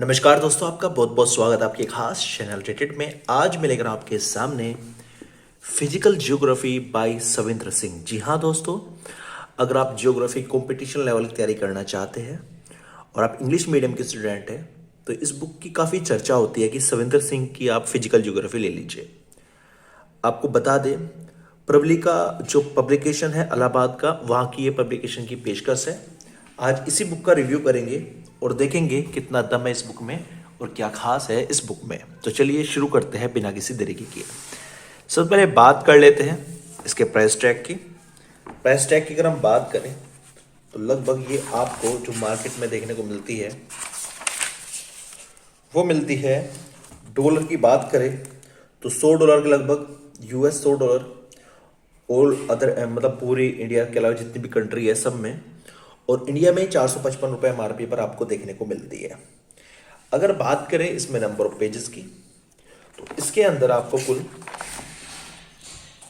नमस्कार दोस्तों, आपका बहुत बहुत स्वागत है आपके खास चैनल रेटेड में। आज मैं लेकर आपके सामने physical geography by Savindra Singh. जी हाँ दोस्तों, अगर आप ज्योग्राफी कंपटीशन लेवल की तैयारी करना चाहते हैं और आप इंग्लिश मीडियम के स्टूडेंट हैं तो इस बुक की काफ़ी चर्चा होती है कि सविंद्र सिंह की आप फिजिकल ज्योग्राफी ले लीजिए। आपको बता दें, प्रबली का जो पब्लिकेशन है इलाहाबाद का, वहाँ की ये पब्लिकेशन की पेशकश है। आज इसी बुक का रिव्यू करेंगे और देखेंगे कितना दम है इस बुक में और क्या खास है इस बुक में। तो चलिए शुरू करते हैं बिना किसी देरी के किए। सबसे पहले बात कर लेते हैं इसके प्राइस टैग की। प्राइस टैग की अगर हम बात करें तो लगभग ये आपको जो मार्केट में देखने को मिलती है वो मिलती है, डॉलर की बात करें तो $100 के लगभग, US $100 ऑल अदर मतलब पूरी इंडिया के अलावा जितनी भी कंट्री है सब में, और इंडिया में 455 रुपये MRP पर आपको देखने को मिलती है। अगर बात करें इसमें नंबर ऑफ पेजेस की तो इसके अंदर आपको कुल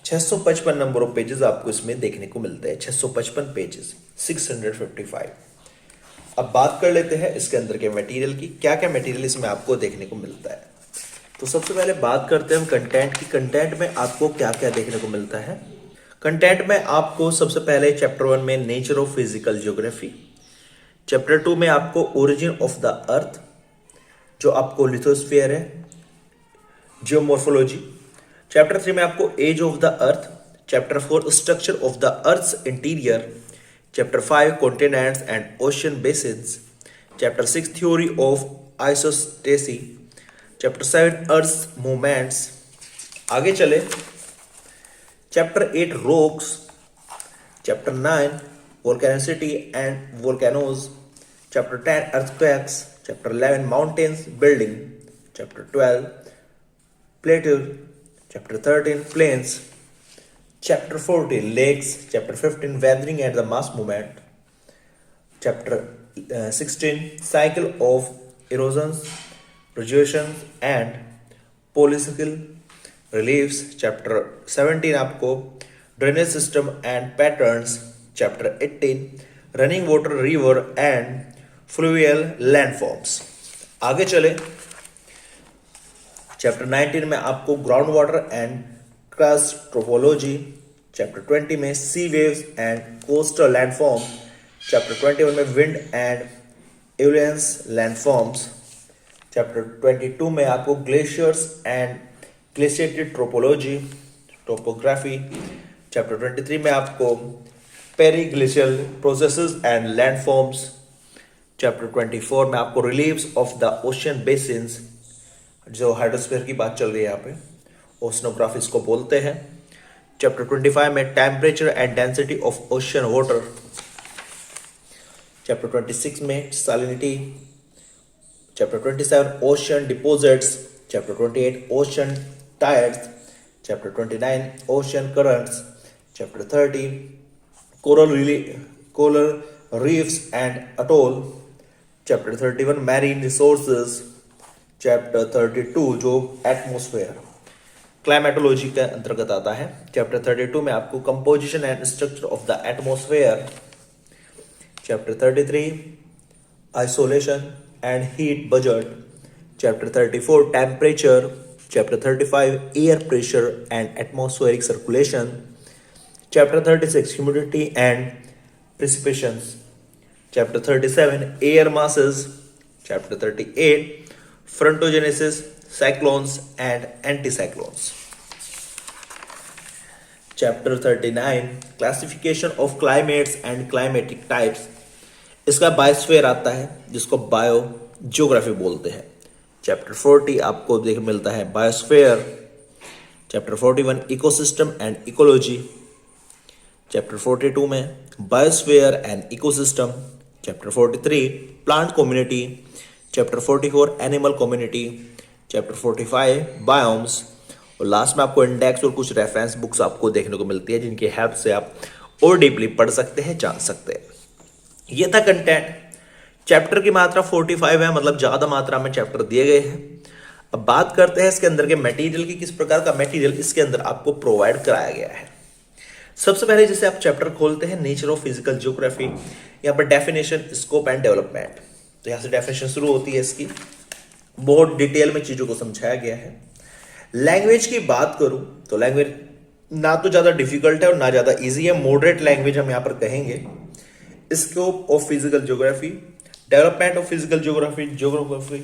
655 नंबर ऑफ पेजेस आपको इसमें देखने को मिलते हैं। 655 पेजेस, 655। अब बात कर लेते हैं इसके अंदर के मटेरियल की, क्या क्या मटेरियल इसमें आपको देखने को मिलता है। तो सबसे पहले बात करते हैं हम कंटेंट की। कंटेंट में आपको क्या क्या देखने को मिलता है। कंटेंट में आपको सबसे पहले चैप्टर 1 में nature of physical geography, chapter 2 में आपको ओरिजिन ऑफ द अर्थ जो आपको लिथोस्फीयर है, जियोमॉर्फोलॉजी। चैप्टर 3 में आपको age of the earth, chapter 4 structure of the earth's interior, chapter 5 continents and ocean basins, chapter 6 theory of isostasy, chapter 7 earth's movements. आगे चले, chapter 8 rocks, chapter 9 volcanicity and volcanoes, chapter 10 earthquakes, chapter 11 mountains building, chapter 12 plateau, chapter 13 plains, chapter 14 lakes, chapter 15 weathering and the mass movement, chapter 16 cycle of erosions, projections and political reliefs, chapter 17 आपको drainage system and patterns, chapter 18 running water river and fluvial landforms. आगे चले, chapter 19 में आपको ground water and karst topology, chapter 20 में sea waves and coastal landform, chapter 21 में wind and एवियंस landforms, chapter 22 में आपको glaciers and glaciated topology topography, chapter 23 में आपको periglacial processes and landforms, chapter 24 में आपको reliefs of the ocean basins, जो हाइड्रोस्फीयर की बात चल रही है यहाँ पे, ओशनोग्राफी इसको बोलते हैं, चैप्टर 25 में temperature and density of ocean water, chapter 26 में salinity, chapter 27 ocean deposits, chapter 28 ocean tyres, chapter 29 ocean currents, chapter 30 coral reefs and atoll, chapter 31 marine resources, chapter 32 जो atmosphere क्लाइमेटोलॉजी के अंतर्गत आता है, chapter 32 में आपको composition and structure of the atmosphere, chapter 33 isolation and heat budget, chapter 34 temperature, chapter 35 air pressure and atmospheric circulation, chapter 36 humidity and precipitations, chapter 37 air masses, chapter 38 frontogenesis, cyclones and anticyclones, chapter 39 classification of climates and climatic types। इसका biosphere आता है जिसको bio geography बोलते हैं। Chapter 40 आपको देख मिलता है biosphere, chapter 41 ecosystem and ecology, chapter 42 में biosphere and ecosystem, chapter 43 plant community, chapter 44 animal community, chapter 45 biomes, और लास्ट में आपको इंडेक्स और कुछ रेफरेंस बुक्स आपको देखने को मिलती है जिनकी हेल्प से आप और डीपली पढ़ सकते हैं, जान सकते हैं। ये था कंटेंट। चैप्टर की मात्रा 45 है, मतलब ज्यादा मात्रा में चैप्टर दिए गए हैं। अब बात करते हैं इसके अंदर के मटेरियल की, किस प्रकार का मटेरियल इसके अंदर आपको प्रोवाइड कराया गया है। सबसे पहले जैसे आप चैप्टर खोलते हैं नेचर ऑफ फिजिकल ज्योग्राफी, यहाँ पर डेफिनेशन, स्कोप एंड डेवलपमेंट, तो यहाँ से डेफिनेशन शुरू होती है इसकी। बहुत डिटेल में चीजों को समझाया गया है। लैंग्वेज की बात करूं तो लैंग्वेज ना तो ज्यादा डिफिकल्ट है और ना ज्यादा इजी है, मॉडरेट लैंग्वेज हम यहां पर कहेंगे। Scope of physical geography, development of physical geography, geography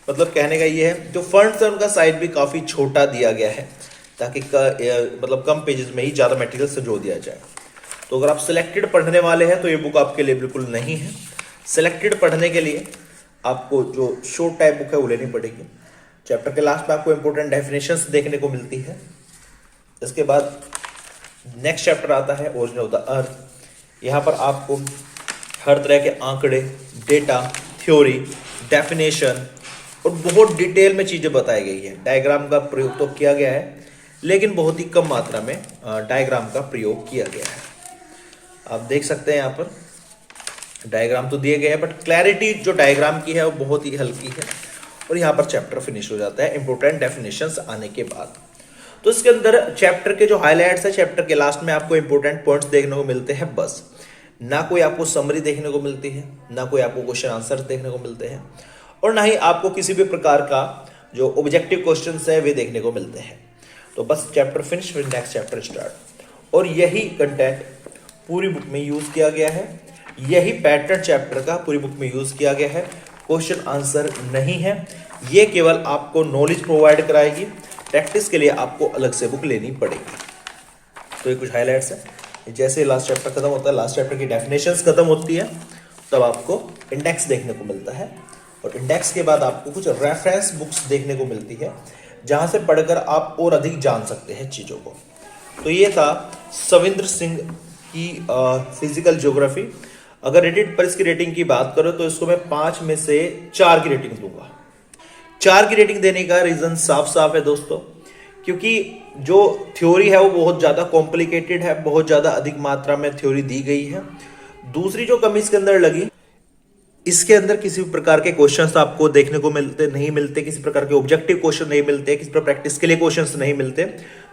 मतलब कहने का ये है, जो फंड्स है उनका साइज भी काफी छोटा दिया गया है ताकि मतलब कम पेजेस में ही ज्यादा मटेरियल संजो दिया जाए। तो अगर आप सिलेक्टेड पढ़ने वाले हैं तो ये बुक आपके लिए बिल्कुल नहीं है। सिलेक्टेड पढ़ने के लिए आपको जो शॉर्ट टाइप बुक है वो लेनी पड़ेगी। चैप्टर के लास्ट में आपको इंपॉर्टेंट डेफिनेशंस देखने को मिलती है। इसके बाद नेक्स्ट चैप्टर आता है ओरिजिन ऑफ द अर्थ। यहाँ पर आपको हर तरह के आंकड़े, डेटा, थ्योरी, डेफिनेशन और बहुत डिटेल में चीज़ें बताई गई है। डायग्राम का प्रयोग तो किया गया है लेकिन बहुत ही कम मात्रा में डायग्राम का प्रयोग किया गया है। आप देख सकते हैं यहाँ पर डायग्राम तो दिए गए हैं बट क्लैरिटी जो डायग्राम की है वो बहुत ही हल्की है। और यहाँ पर चैप्टर फिनिश हो जाता है इंपॉर्टेंट डेफिनेशंस आने के बाद। तो इसके अंदर चैप्टर के जो हाईलाइट्स है, चैप्टर के लास्ट में आपको इंपॉर्टेंट पॉइंट्स देखने को मिलते हैं बस। ना कोई आपको समरी देखने को मिलती है, ना कोई आपको क्वेश्चन आंसर देखने को मिलते हैं और ना ही आपको किसी भी प्रकार का जो ऑब्जेक्टिव क्वेश्चन है वे देखने को मिलते हैं। तो बस चैप्टर फिनिश, फिर नेक्स्ट चैप्टर स्टार्ट। और यही कंटेंट पूरी बुक में यूज किया गया है, यही पैटर्न चैप्टर का पूरी बुक में यूज किया गया है। क्वेश्चन आंसर नहीं है, ये केवल आपको नॉलेज प्रोवाइड कराएगी। प्रैक्टिस के लिए आपको अलग से बुक लेनी पड़ेगी। तो ये कुछ हाईलाइट्स है। जैसे लास्ट चैप्टर खत्म होता है, लास्ट चैप्टर की डेफिनेशंस खत्म होती है, तब आपको इंडेक्स देखने को मिलता है और इंडेक्स के बाद आपको कुछ रेफरेंस बुक्स देखने को मिलती है जहां से पढ़कर आप और अधिक जान सकते हैं चीजों को। तो ये था सविंद्र सिंह की फिजिकल ज्योग्राफी। अगर रेटेड पर इसकी रेटिंग की बात करो तो इसको मैं 5 में से 4 की रेटिंग दूंगा। 4 की रेटिंग देने का रीजन साफ साफ है दोस्तों, क्योंकि जो थ्योरी है वो बहुत ज़्यादा कॉम्प्लिकेटेड है, बहुत ज़्यादा अधिक मात्रा में थ्योरी दी गई है। दूसरी जो कमी इसके अंदर लगी, इसके अंदर किसी भी प्रकार के क्वेश्चंस आपको देखने को नहीं मिलते, किसी प्रकार के ऑब्जेक्टिव क्वेश्चन नहीं मिलते, किसी प्रकार प्रैक्टिस के लिए क्वेश्चंस नहीं मिलते।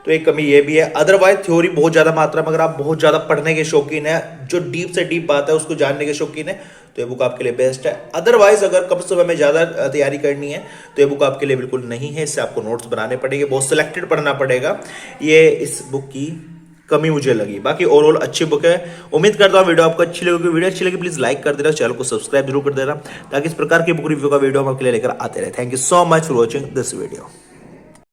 तो एक कमी ये भी है। अदरवाइज थ्योरी बहुत ज़्यादा मात्रा में, अगर आप बहुत ज़्यादा पढ़ने के शौकीन है, जो डीप से डीप बात है उसको जानने के शौकीन है, तो ये बुक आपके लिए बेस्ट है। अदरवाइज अगर कम समय में ज़्यादा तैयारी करनी है तो ये बुक आपके लिए बिल्कुल नहीं है। इससे आपको नोट्स बनाने पड़ेंगे, बहुत सिलेक्टेड पढ़ना पड़ेगा। ये इस बुक की कमी मुझे लगी। बाकी ओवरऑल अच्छी बुक है। उम्मीद करता हूँ वीडियो आपको अच्छी लगेगी। वीडियो अच्छी लगी प्लीज लाइक कर देना, चैनल को सब्सक्राइब जरूर कर देना ताकि इस प्रकार की बुक रिव्यू का वीडियो हम आपके लिए लेकर आते रहे। Thank you so much for watching this video.